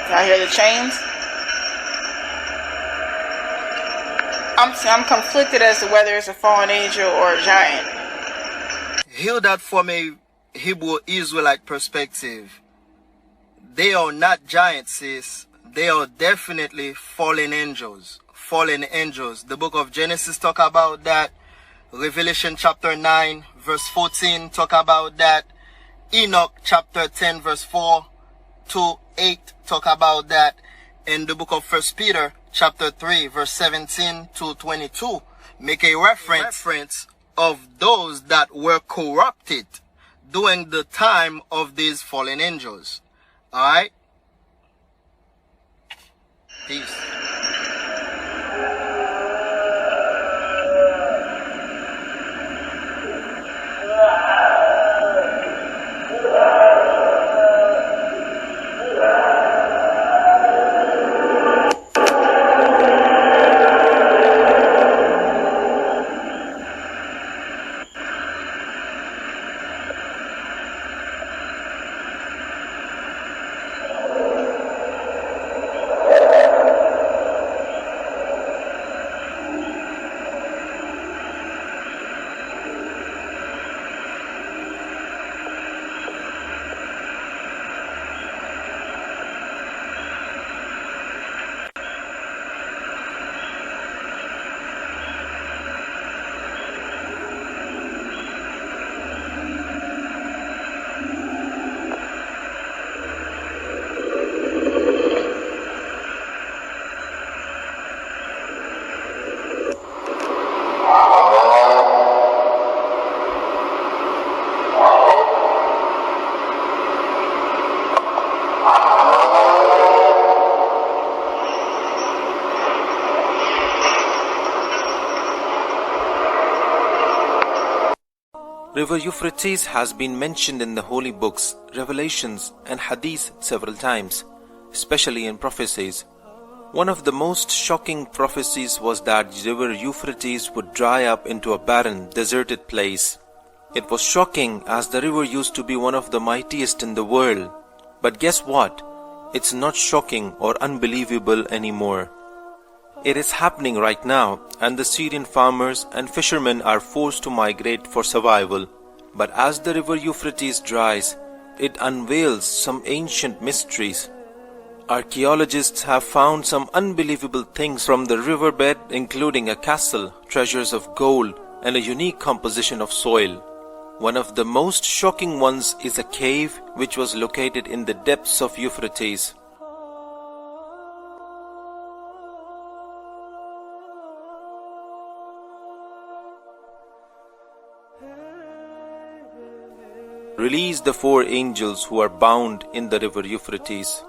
Y'all hear the chains? I'm conflicted as to whether it's a fallen angel or a giant. Hear that from a Hebrew Israelite perspective. They are not giants, sis. They are definitely fallen angels. Fallen angels. The book of Genesis talk about that. Revelation chapter 9 verse 14 talk about that. Enoch chapter 10 verse 4 to 8 talk about that. In the book of 1 Peter chapter 3 verse 17 to 22 make a reference of those that were corrupted during the time of these fallen angels. Alright? Peace. River Euphrates has been mentioned in the holy books, revelations and hadith several times, especially in prophecies. One of the most shocking prophecies was that river Euphrates would dry up into a barren, deserted place. It was shocking as the river used to be one of the mightiest in the world. But guess what? It's not shocking or unbelievable anymore. It is happening right now, and the Syrian farmers and fishermen are forced to migrate for survival. But as the river Euphrates dries, it unveils some ancient mysteries. Archaeologists have found some unbelievable things from the riverbed, including a castle, treasures of gold, and a unique composition of soil. One of the most shocking ones is a cave which was located in the depths of Euphrates. Release the 4 angels who are bound in the river Euphrates.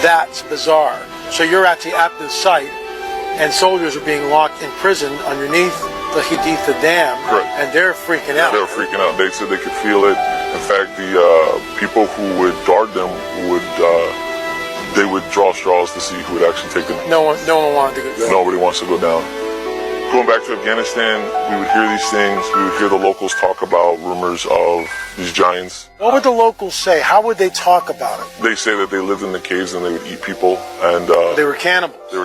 That's bizarre. So you're actually at this site, and soldiers are being locked in prison underneath the Haditha Dam, correct, and they're freaking out. They're freaking out. They said they could feel it. In fact, the people who would guard them they would draw straws to see who would actually take them. No one wanted to go down. Nobody wants to go down. Going back to Afghanistan, we would hear these things. We would hear the locals talk about rumors of these giants. What would the locals say? How would they talk about it? They say that they lived in the caves and they would eat people, and They were cannibals. they were